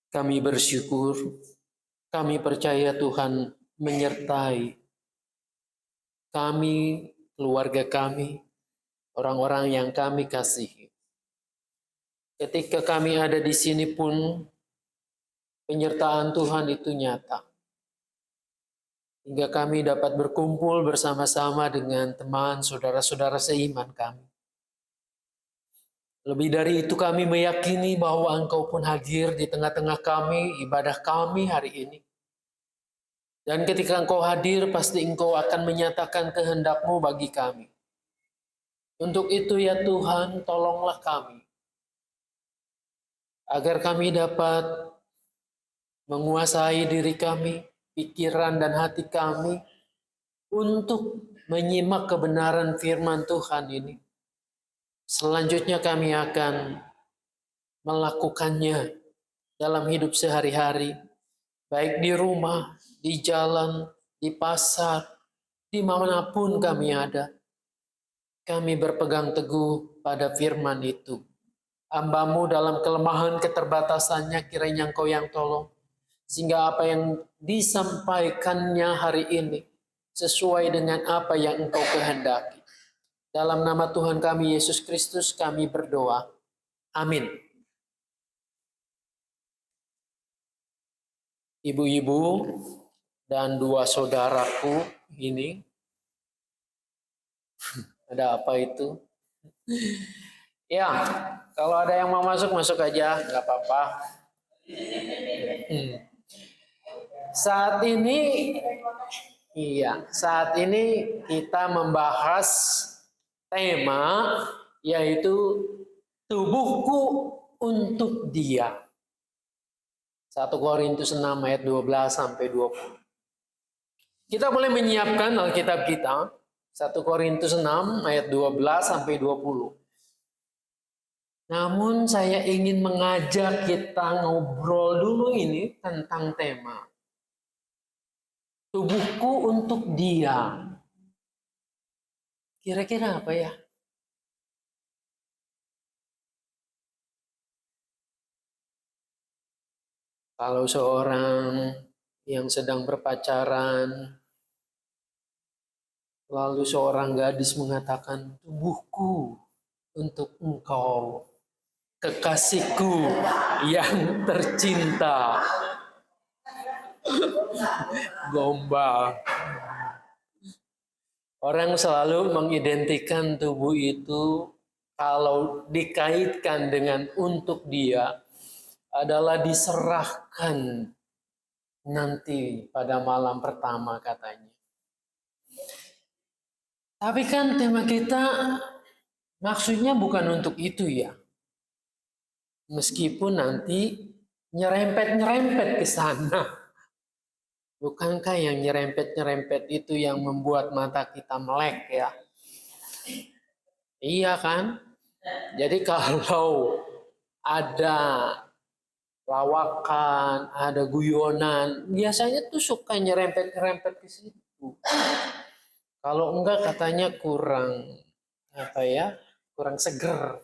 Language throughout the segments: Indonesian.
Kami bersyukur, kami percaya Tuhan menyertai kami, keluarga kami, orang-orang yang kami kasihi. Ketika kami ada di sini pun, penyertaan Tuhan itu nyata. Hingga kami dapat berkumpul bersama-sama dengan teman, saudara-saudara seiman kami. Lebih dari itu kami meyakini bahwa Engkau pun hadir di tengah-tengah kami, ibadah kami hari ini. Dan ketika Engkau hadir, pasti Engkau akan menyatakan kehendak-Mu bagi kami. Untuk itu ya Tuhan, tolonglah kami. Agar kami dapat menguasai diri kami, pikiran dan hati kami, untuk menyimak kebenaran firman Tuhan ini. Selanjutnya kami akan melakukannya dalam hidup sehari-hari, baik di rumah, di jalan, di pasar, dimanapun kami ada. Kami berpegang teguh pada firman itu. Hamba-Mu dalam kelemahan keterbatasannya kiranya Engkau yang tolong. Sehingga apa yang disampaikannya hari ini sesuai dengan apa yang Engkau kehendaki. Dalam nama Tuhan kami Yesus Kristus kami berdoa. Amin. Ibu-ibu dan dua saudaraku ini. Ada apa itu? Ya, kalau ada yang mau masuk, masuk aja. Nggak apa-apa. Saat ini kita membahas tema yaitu tubuhku untuk Dia. 1 Korintus 6 ayat 12 sampai 20. Kita boleh menyiapkan Alkitab kita 1 Korintus 6 ayat 12 sampai 20. Namun saya ingin mengajak kita ngobrol dulu ini tentang tema tubuhku untuk Dia. Kira-kira apa ya? Kalau seorang yang sedang berpacaran, lalu seorang gadis mengatakan, tubuhku untuk engkau, kekasihku yang tercinta. Gombal. Orang selalu mengidentikan tubuh itu kalau dikaitkan dengan untuk Dia adalah diserahkan nanti pada malam pertama katanya. Tapi kan tema kita maksudnya bukan untuk itu ya. Meskipun nanti nyerempet-nyerempet ke sana. Bukankah yang nyerempet-nyerempet itu yang membuat mata kita melek ya? Iya kan? Jadi kalau ada lawakan, ada guyonan, biasanya tuh suka nyerempet-nyerempet ke situ. Kalau enggak katanya kurang kurang seger.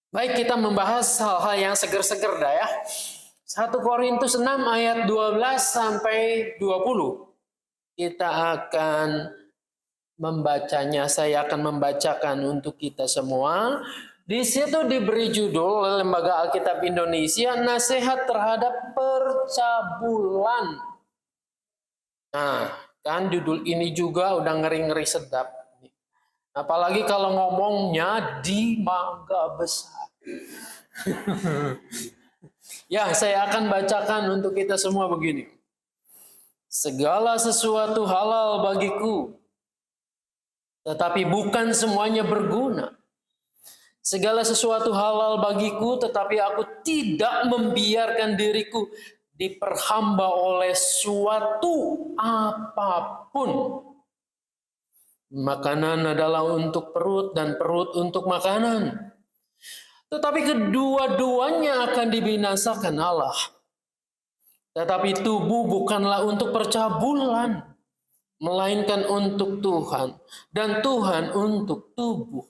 Baik, kita membahas hal-hal yang seger-seger dah ya. 1 Korintus 6 ayat 12 sampai 20. Kita akan membacanya, saya akan membacakan untuk kita semua. Di situ diberi judul oleh Lembaga Alkitab Indonesia, Nasihat Terhadap Percabulan. Nah, kan judul ini juga udah ngeri-ngeri sedap. Apalagi kalau ngomongnya di mangga besar. Ya, saya akan bacakan untuk kita semua begini. Segala sesuatu halal bagiku, tetapi bukan semuanya berguna. Segala sesuatu halal bagiku, tetapi aku tidak membiarkan diriku diperhamba oleh suatu apapun. Makanan adalah untuk perut dan perut untuk makanan. Tetapi kedua-duanya akan dibinasakan Allah. Tetapi tubuh bukanlah untuk percabulan, melainkan untuk Tuhan, dan Tuhan untuk tubuh.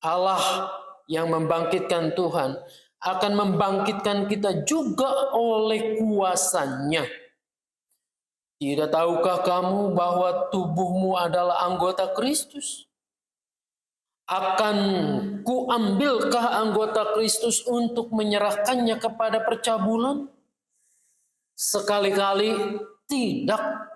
Allah yang membangkitkan Tuhan akan membangkitkan kita juga oleh kuasa-Nya. Tidak tahukah kamu bahwa tubuhmu adalah anggota Kristus? Akan kuambilkah anggota Kristus untuk menyerahkannya kepada percabulan? Sekali-kali tidak.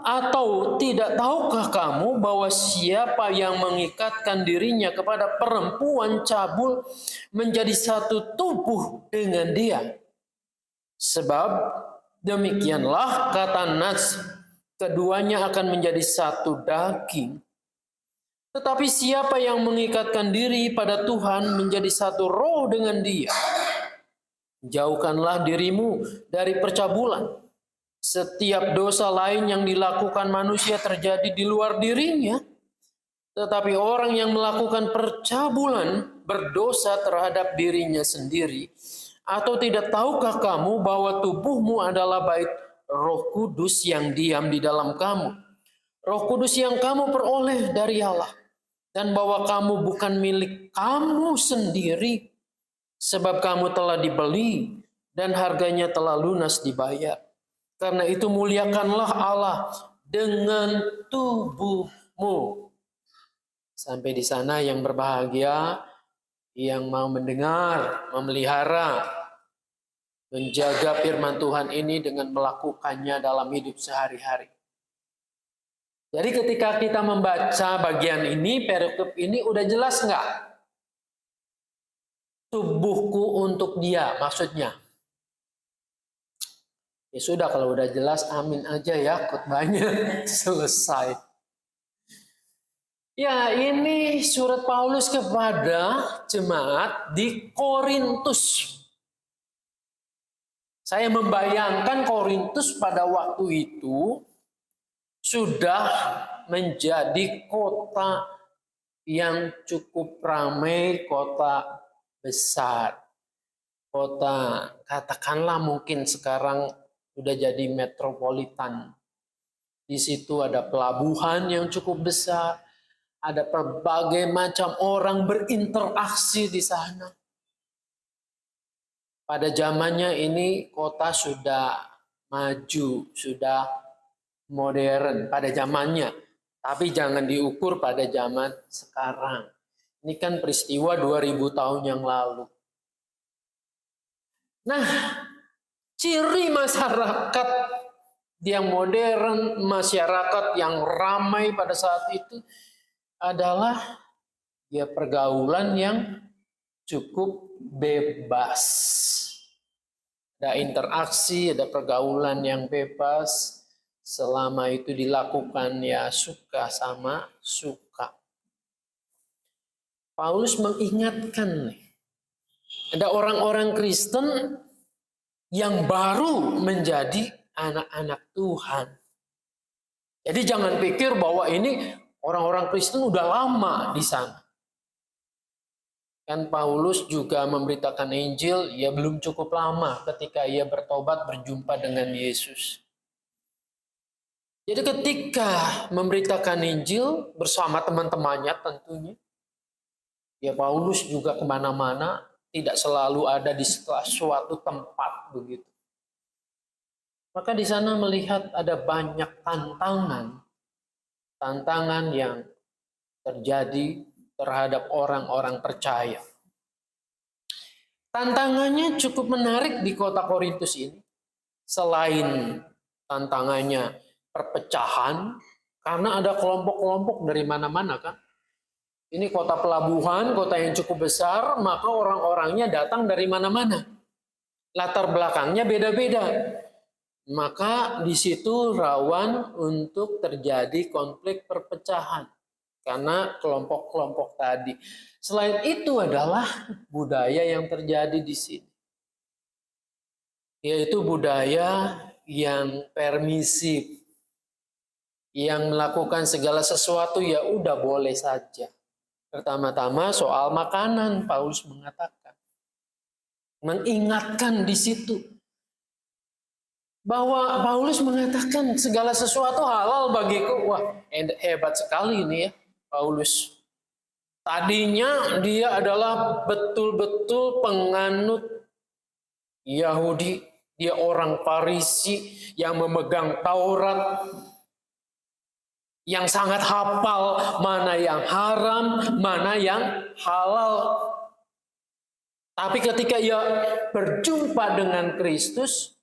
Atau tidak tahukah kamu bahwa siapa yang mengikatkan dirinya kepada perempuan cabul menjadi satu tubuh dengan dia? Sebab demikianlah kata Nas, keduanya akan menjadi satu daging. Tetapi siapa yang mengikatkan diri pada Tuhan menjadi satu roh dengan dia. Jauhkanlah dirimu dari percabulan. Setiap dosa lain yang dilakukan manusia terjadi di luar dirinya. Tetapi orang yang melakukan percabulan berdosa terhadap dirinya sendiri. Atau tidak tahukah kamu bahwa tubuhmu adalah bait Roh Kudus yang diam di dalam kamu? Roh Kudus yang kamu peroleh dari Allah. Dan bahwa kamu bukan milik kamu sendiri. Sebab kamu telah dibeli dan harganya telah lunas dibayar. Karena itu muliakanlah Allah dengan tubuhmu. Sampai di sana yang berbahagia, yang mau mendengar, memelihara, menjaga firman Tuhan ini dengan melakukannya dalam hidup sehari-hari. Jadi ketika kita membaca bagian ini, perikop ini udah jelas nggak? Tubuhku untuk dia, maksudnya. Ya sudah, kalau udah jelas amin aja ya, khotbahnya selesai. Ya, ini surat Paulus kepada jemaat di Korintus. Saya membayangkan Korintus pada waktu itu sudah menjadi kota yang cukup ramai, kota besar. Kota, katakanlah mungkin sekarang sudah jadi metropolitan. Di situ ada pelabuhan yang cukup besar, ada berbagai macam orang berinteraksi di sana. Pada zamannya ini kota sudah maju, sudah modern pada zamannya. Tapi jangan diukur pada zaman sekarang. Ini kan peristiwa 2000 tahun yang lalu. Nah, ciri masyarakat yang modern, masyarakat yang ramai pada saat itu adalah ya pergaulan yang cukup bebas. Ada interaksi, ada pergaulan yang bebas. Selama itu dilakukan ya suka sama suka. Paulus mengingatkan nih, ada orang-orang Kristen yang baru menjadi anak-anak Tuhan. Jadi jangan pikir bahwa ini orang-orang Kristen udah lama di sana. Kan Paulus juga memberitakan Injil, ya belum cukup lama ketika ia bertobat berjumpa dengan Yesus. Jadi ketika memberitakan Injil bersama teman-temannya tentunya, ya Paulus juga kemana-mana, tidak selalu ada di suatu tempat begitu. Maka di sana melihat ada banyak tantangan yang terjadi terhadap orang-orang percaya. Tantangannya cukup menarik di kota Korintus ini. Selain tantangannya perpecahan, karena ada kelompok-kelompok dari mana-mana kan. Ini kota pelabuhan, kota yang cukup besar, maka orang-orangnya datang dari mana-mana. Latar belakangnya beda-beda. Maka di situ rawan untuk terjadi konflik perpecahan. Karena kelompok-kelompok tadi. Selain itu adalah budaya yang terjadi di sini. Yaitu budaya yang permisif. Yang melakukan segala sesuatu ya udah boleh saja. Pertama-tama soal makanan, Paulus mengatakan. Mengingatkan di situ. Bahwa Paulus mengatakan segala sesuatu halal bagiku. Wah, hebat sekali ini ya Paulus. Tadinya dia adalah betul-betul penganut Yahudi, dia orang Farisi yang memegang Taurat, yang sangat hafal mana yang haram, mana yang halal. Tapi ketika ia berjumpa dengan Kristus,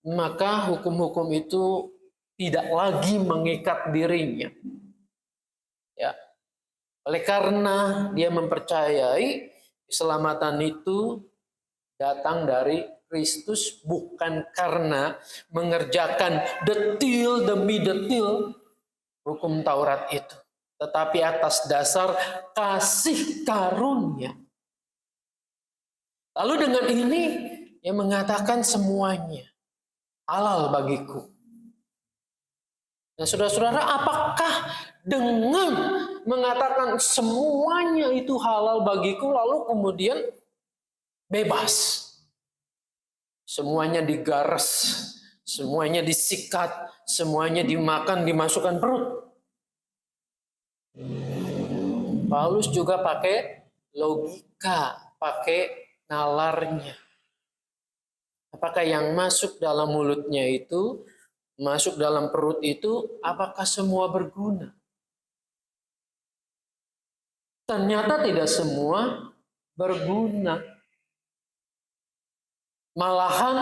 maka hukum-hukum itu tidak lagi mengikat dirinya. Ya. Oleh karena dia mempercayai keselamatan itu datang dari Kristus, bukan karena mengerjakan detil demi detil hukum Taurat itu, tetapi atas dasar kasih karunia. Lalu dengan ini ia mengatakan semuanya halal bagiku. Nah, saudara-saudara, apakah dengan mengatakan semuanya itu halal bagiku lalu kemudian bebas? Semuanya digaras, semuanya disikat, semuanya dimakan, dimasukkan perut. Paulus juga pakai logika, pakai nalarnya. Apakah yang masuk dalam mulutnya itu, masuk dalam perut itu, apakah semua berguna? Ternyata tidak semua berguna. Malahan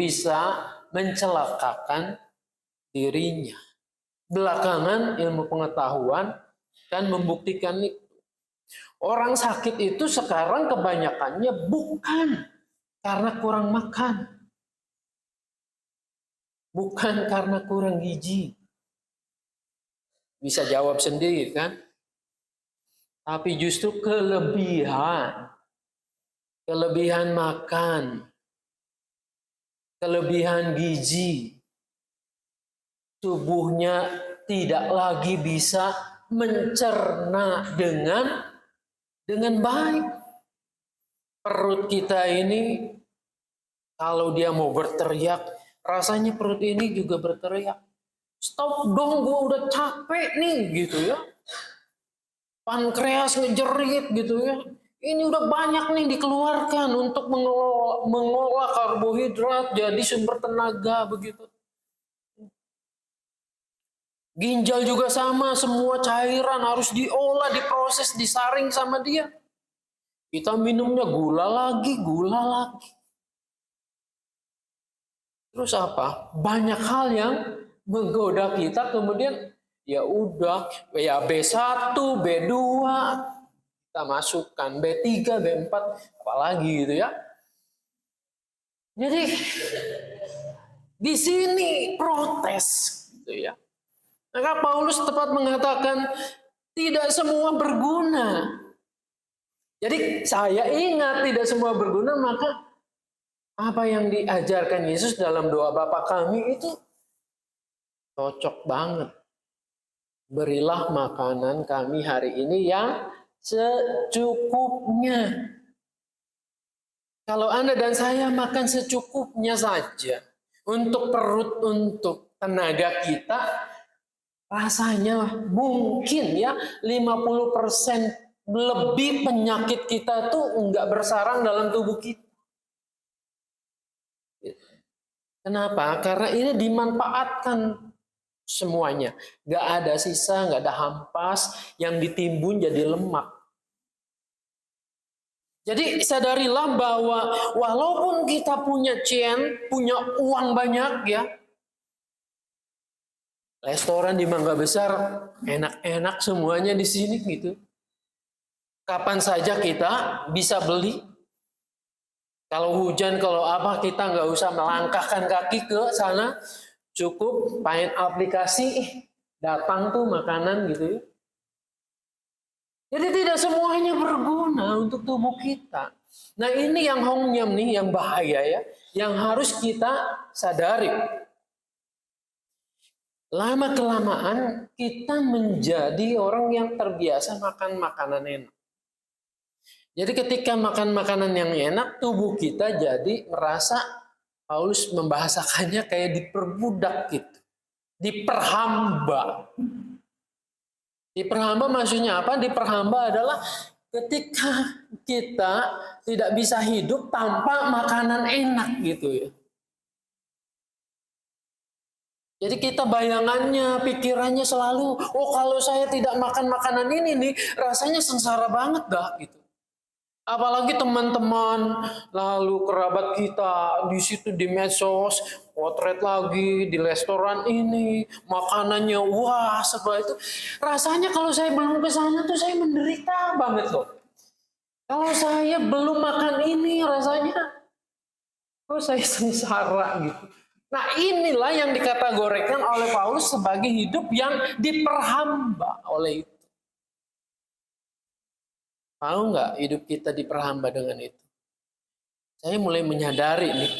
bisa mencelakakan dirinya. Belakangan ilmu pengetahuan dan membuktikan itu. Orang sakit itu sekarang kebanyakannya bukan karena kurang makan. Bukan karena kurang gizi. Bisa jawab sendiri kan? Tapi justru kelebihan. Kelebihan makan. Kelebihan gizi, tubuhnya tidak lagi bisa mencerna dengan baik. Perut kita ini kalau dia mau berteriak, rasanya perut ini juga berteriak. Stop dong, gue udah capek nih gitu ya. Pankreas ngejerit gitu ya. Ini udah banyak nih dikeluarkan untuk mengolah karbohidrat jadi sumber tenaga begitu. Ginjal juga sama, semua cairan harus diolah, diproses, disaring sama dia. Kita minumnya gula lagi. Terus apa? Banyak hal yang menggoda kita, kemudian ya udah, ya B1, B2, kita masukkan B3, B4, apalagi gitu ya. Jadi di sini protes gitu ya. Maka Paulus tepat mengatakan tidak semua berguna. Jadi saya ingat tidak semua berguna, maka apa yang diajarkan Yesus dalam doa Bapa kami itu cocok banget. Berilah makanan kami hari ini yang secukupnya. Kalau Anda dan saya makan secukupnya saja untuk perut, untuk tenaga kita, rasanya mungkin ya 50% lebih penyakit kita tuh enggak bersarang dalam tubuh kita. Kenapa? Karena ini dimanfaatkan semuanya. Nggak ada sisa, nggak ada hampas, yang ditimbun jadi lemak. Jadi sadarilah bahwa walaupun kita punya punya uang banyak ya, restoran di Mangga Besar enak-enak semuanya di sini gitu. Kapan saja kita bisa beli. Kalau hujan, kalau apa, kita nggak usah melangkahkan kaki ke sana. Cukup main aplikasi, datang tuh makanan gitu ya. Jadi tidak semuanya berguna untuk tubuh kita. Nah ini yang hongnyam nih, yang bahaya ya. Yang harus kita sadari. Lama-kelamaan kita menjadi orang yang terbiasa makan makanan enak. Jadi ketika makan makanan yang enak, tubuh kita jadi merasa, Paulus membahasakannya kayak diperbudak gitu. Diperhamba. Diperhamba maksudnya apa? Diperhamba adalah ketika kita tidak bisa hidup tanpa makanan enak gitu ya. Jadi kita bayangannya, pikirannya selalu, oh kalau saya tidak makan makanan ini nih, rasanya sengsara banget dah gitu. Apalagi teman-teman, lalu kerabat kita di situ di medsos, potret lagi di restoran ini, makanannya wah setelah itu. Rasanya kalau saya belum ke sana tuh saya menderita banget loh. Kalau saya belum makan ini rasanya, oh saya sengsara gitu. Nah inilah yang dikategorikan oleh Paulus sebagai hidup yang diperhamba oleh itu. Tahu nggak hidup kita diperhamba dengan itu? Saya mulai menyadari nih,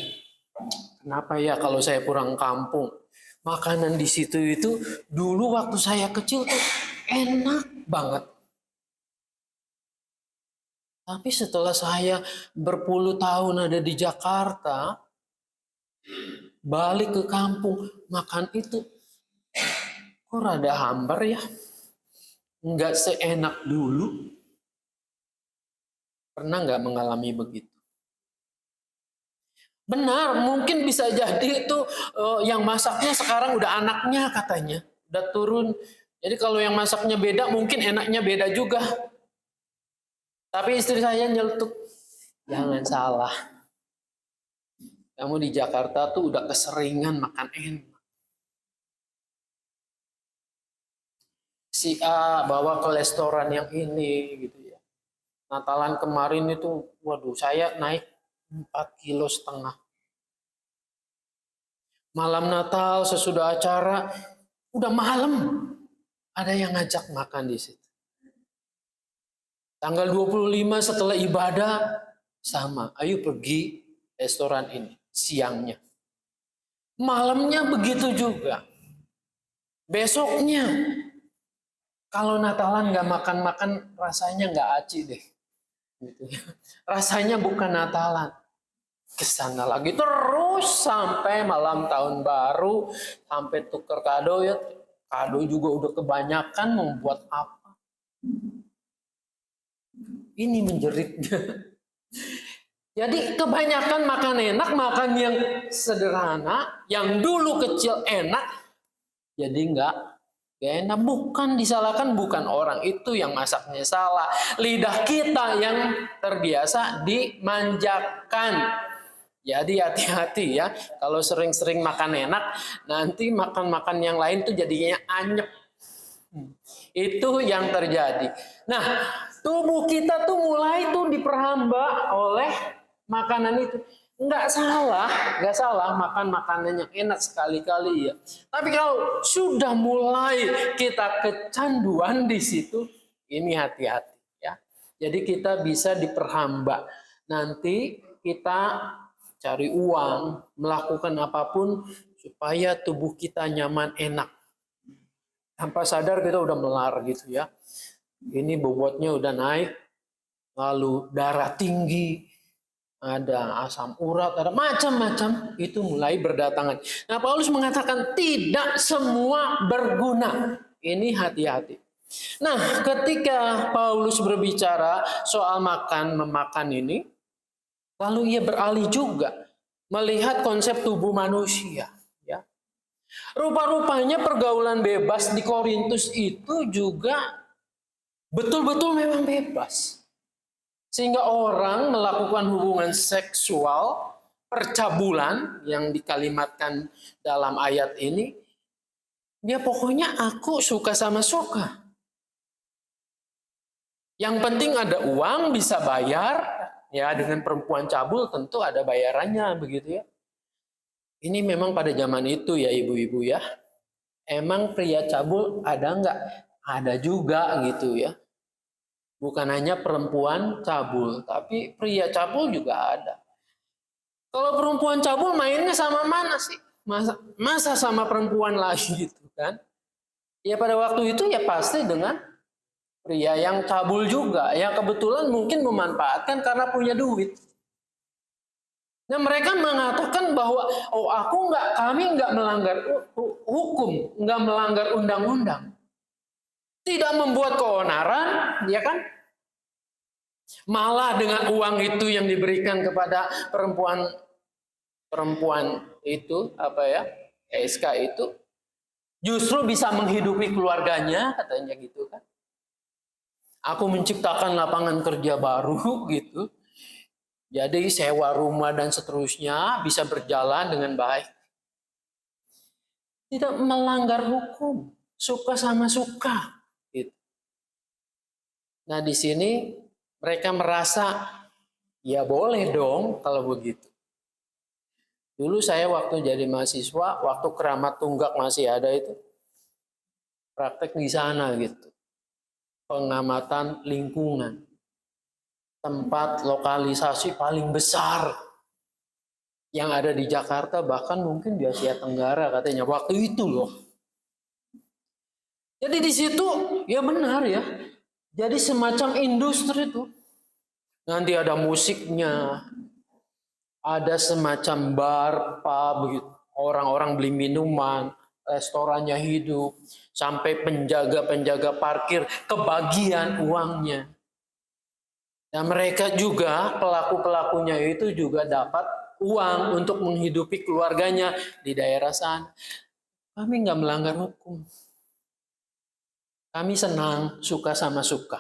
kenapa ya kalau saya pulang kampung, makanan di situ itu dulu waktu saya kecil tuh enak banget. Tapi setelah saya berpuluh tahun ada di Jakarta, balik ke kampung, makan itu kok rada hambar ya. Nggak seenak dulu. Pernah nggak mengalami begitu? Benar, mungkin bisa jadi itu yang masaknya sekarang udah anaknya katanya. Udah turun. Jadi kalau yang masaknya beda, mungkin enaknya beda juga. Tapi istri saya nyeletuk, jangan salah. Kamu di Jakarta tuh udah keseringan makan enak. Si A bawa ke restoran yang ini gitu ya. Natalan kemarin itu, waduh saya naik 4,5 kilo. Malam Natal sesudah acara, udah malam ada yang ngajak makan di situ. Tanggal 25 setelah ibadah sama, ayo pergi restoran ini siangnya. Malamnya begitu juga. Besoknya kalau Natalan nggak makan-makan rasanya nggak aci deh. Gitu. Rasanya bukan Natalan. Kesana lagi terus sampai malam tahun baru, sampai tuker kado ya. Kado juga udah kebanyakan, membuat apa? Ini menjeritnya. Jadi kebanyakan makan enak, makan yang sederhana, yang dulu kecil enak, jadi nggak enak. Bukan disalahkan, bukan orang itu yang masaknya salah. Lidah kita yang terbiasa dimanjakan. Jadi hati-hati ya, kalau sering-sering makan enak, nanti makan-makan yang lain tuh jadinya anyep. Itu yang terjadi. Nah, tubuh kita tuh mulai tuh diperhamba oleh makanan itu. Nggak salah makan makanan yang enak sekali-kali ya. Tapi kalau sudah mulai kita kecanduan di situ, ini hati-hati ya. Jadi kita bisa diperhamba. Nanti kita cari uang, melakukan apapun supaya tubuh kita nyaman, enak. Tanpa sadar kita udah melar gitu ya. Ini bobotnya udah naik, lalu darah tinggi, ada asam urat, ada macam-macam, itu mulai berdatangan. Nah, Paulus mengatakan tidak semua berguna. Ini hati-hati. Nah, ketika Paulus berbicara soal memakan ini, lalu ia beralih juga melihat konsep tubuh manusia. Ya. Rupa-rupanya pergaulan bebas di Korintus itu juga betul-betul memang bebas. Sehingga orang melakukan hubungan seksual, percabulan yang dikalimatkan dalam ayat ini, dia pokoknya aku suka sama suka. Yang penting ada uang, bisa bayar, ya dengan perempuan cabul tentu ada bayarannya begitu ya. Ini memang pada zaman itu ya ibu-ibu ya. Emang pria cabul ada enggak? Ada juga gitu ya. Bukan hanya perempuan cabul, tapi pria cabul juga ada. Kalau perempuan cabul mainnya sama mana sih? Masa sama perempuan lagi gitu kan? Ya pada waktu itu ya pasti dengan pria yang cabul juga, yang kebetulan mungkin memanfaatkan karena punya duit. Nah mereka mengatakan bahwa kami nggak melanggar hukum, nggak melanggar undang-undang. tidak membuat keonaran, ya kan? Malah dengan uang itu yang diberikan kepada perempuan itu, SK itu, justru bisa menghidupi keluarganya, katanya gitu kan. Aku menciptakan lapangan kerja baru gitu. Jadi sewa rumah dan seterusnya bisa berjalan dengan baik. Tidak melanggar hukum, suka sama suka. Gitu. Nah di sini mereka merasa ya boleh dong kalau begitu. Dulu saya waktu jadi mahasiswa, waktu Keramat Tunggak masih ada itu, praktek di sana gitu. Pengamatan lingkungan. Tempat lokalisasi paling besar yang ada di Jakarta, bahkan mungkin di Asia Tenggara katanya waktu itu loh. Jadi di situ ya benar ya. Jadi semacam industri itu. Nanti ada musiknya, ada semacam bar, pub begitu. Orang-orang beli minuman, restorannya hidup, sampai penjaga-penjaga parkir kebagian uangnya. Dan mereka juga, pelaku-pelakunya itu juga dapat uang untuk menghidupi keluarganya di daerah sana. Kami nggak melanggar hukum. Kami senang, suka sama suka.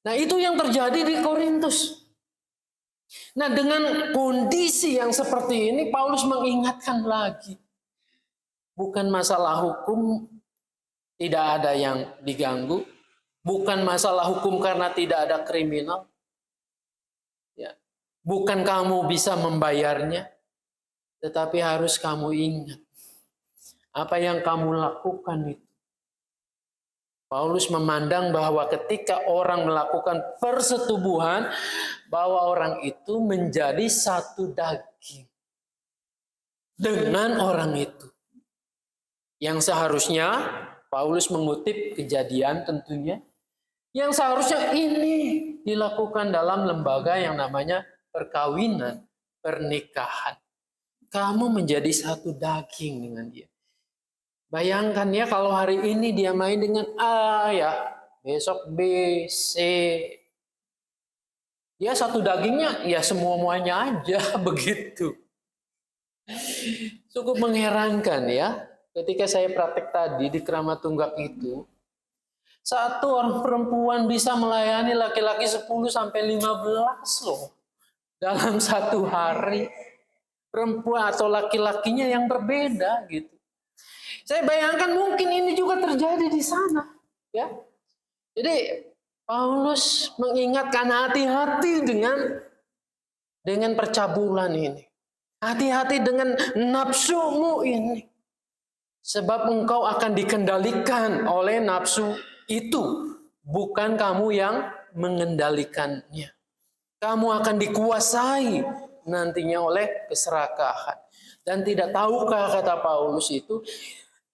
Nah itu yang terjadi di Korintus. Nah dengan kondisi yang seperti ini, Paulus mengingatkan lagi. Bukan masalah hukum, tidak ada yang diganggu. Bukan masalah hukum karena tidak ada kriminal. Ya. Bukan kamu bisa membayarnya. Tetapi harus kamu ingat. Apa yang kamu lakukan itu. Paulus memandang bahwa ketika orang melakukan persetubuhan, bahwa orang itu menjadi satu daging. Dengan orang itu. Yang seharusnya, Paulus mengutip Kejadian tentunya, yang seharusnya ini dilakukan dalam lembaga yang namanya perkawinan, pernikahan. Kamu menjadi satu daging dengan dia. Bayangkan ya kalau hari ini dia main dengan A ya, besok B, C. Dia satu dagingnya ya semua-muanya aja begitu. Cukup mengherankan ya. Ketika saya praktek tadi di Keramat Tunggak itu, satu orang perempuan bisa melayani laki-laki 10 sampai 15 loh. Dalam satu hari. Perempuan atau laki-lakinya yang berbeda gitu. Saya bayangkan mungkin ini juga terjadi di sana. Ya. Jadi Paulus mengingatkan hati-hati dengan percabulan ini. Hati-hati dengan nafsumu ini. Sebab engkau akan dikendalikan oleh nafsu itu, bukan kamu yang mengendalikannya. Kamu akan dikuasai nantinya oleh keserakahan. Dan tidak tahukah kata Paulus itu,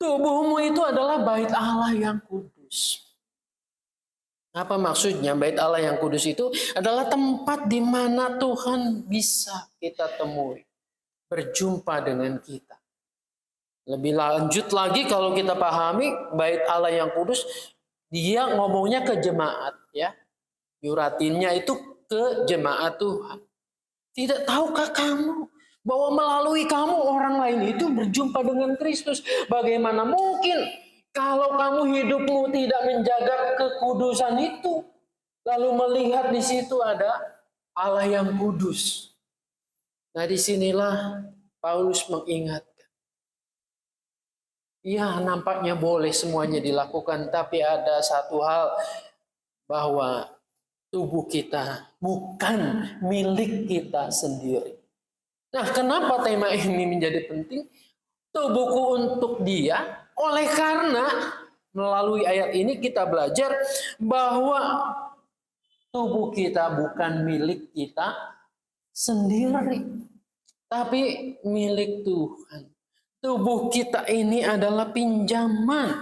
tubuhmu itu adalah bait Allah yang kudus. Apa maksudnya bait Allah yang kudus itu? Adalah tempat di mana Tuhan bisa kita temui. Berjumpa dengan kita. Lebih lanjut lagi kalau kita pahami bait Allah yang kudus, dia ngomongnya ke jemaat ya. Yuratinnya itu ke jemaat Tuhan. Tidak tahukah kamu bahwa melalui kamu orang lain itu berjumpa dengan Kristus? Bagaimana mungkin kalau kamu hidupmu tidak menjaga kekudusan itu, lalu melihat di situ ada Allah yang kudus. Nah disinilah Paulus mengingatkan. Ya nampaknya boleh semuanya dilakukan, tapi ada satu hal bahwa tubuh kita bukan milik kita sendiri. Nah kenapa tema ini menjadi penting? Tubuhku untuk dia, oleh karena melalui ayat ini kita belajar bahwa tubuh kita bukan milik kita sendiri, tapi milik Tuhan. Tubuh kita ini adalah pinjaman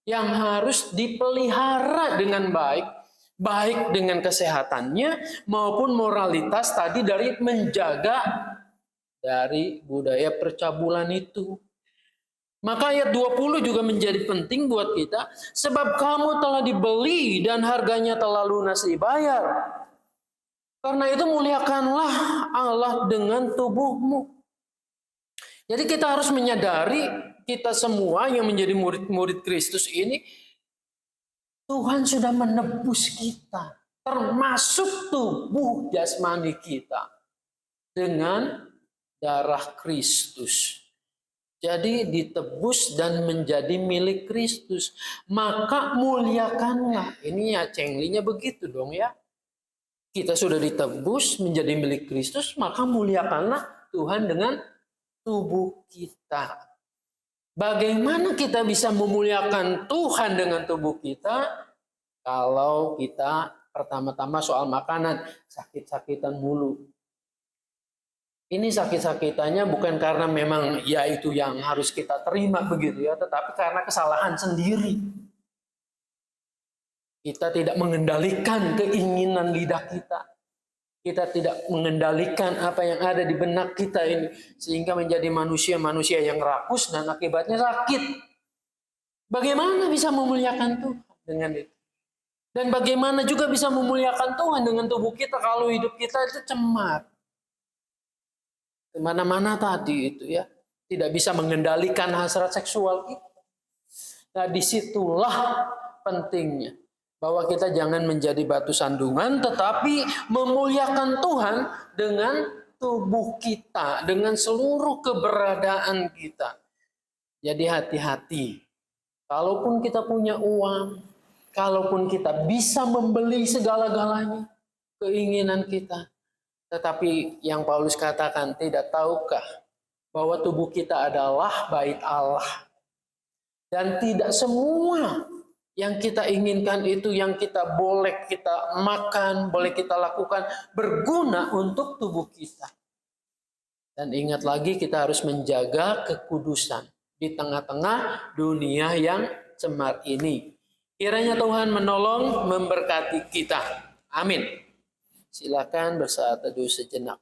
yang harus dipelihara dengan baik, baik dengan kesehatannya maupun moralitas tadi dari menjaga dari budaya percabulan itu. Maka ayat 20 juga menjadi penting buat kita. Sebab kamu telah dibeli dan harganya telah lunas dibayar. Karena itu muliakanlah Allah dengan tubuhmu. Jadi kita harus menyadari, kita semua yang menjadi murid-murid Kristus ini, Tuhan sudah menebus kita. Termasuk tubuh jasmani kita. Dengan darah Kristus. Jadi ditebus dan menjadi milik Kristus. Maka muliakanlah. Ini ya cenglinya begitu dong ya. Kita sudah ditebus menjadi milik Kristus. Maka muliakanlah Tuhan dengan tubuh kita. Bagaimana kita bisa memuliakan Tuhan dengan tubuh kita? Kalau kita pertama-tama soal makanan. Sakit-sakitan mulu. Ini sakit-sakitannya bukan karena memang ya itu yang harus kita terima begitu ya, tetapi karena kesalahan sendiri. Kita tidak mengendalikan keinginan lidah kita. Kita tidak mengendalikan apa yang ada di benak kita ini, sehingga menjadi manusia-manusia yang rakus dan akibatnya sakit. Bagaimana bisa memuliakan Tuhan dengan itu? Dan bagaimana juga bisa memuliakan Tuhan dengan tubuh kita kalau hidup kita itu cemar. Kemana-mana tadi itu ya, tidak bisa mengendalikan hasrat seksual kita. Nah disitulah pentingnya bahwa kita jangan menjadi batu sandungan, tetapi memuliakan Tuhan dengan tubuh kita, dengan seluruh keberadaan kita. Jadi hati-hati, kalaupun kita punya uang, kalaupun kita bisa membeli segala-galanya, keinginan kita, tetapi yang Paulus katakan, tidak tahukah bahwa tubuh kita adalah bait Allah. Dan tidak semua yang kita inginkan itu, yang kita boleh kita makan, boleh kita lakukan, berguna untuk tubuh kita. Dan ingat lagi, kita harus menjaga kekudusan di tengah-tengah dunia yang cemar ini. Kiranya Tuhan menolong, memberkati kita. Amin. Silakan bersaat teduh sejenak.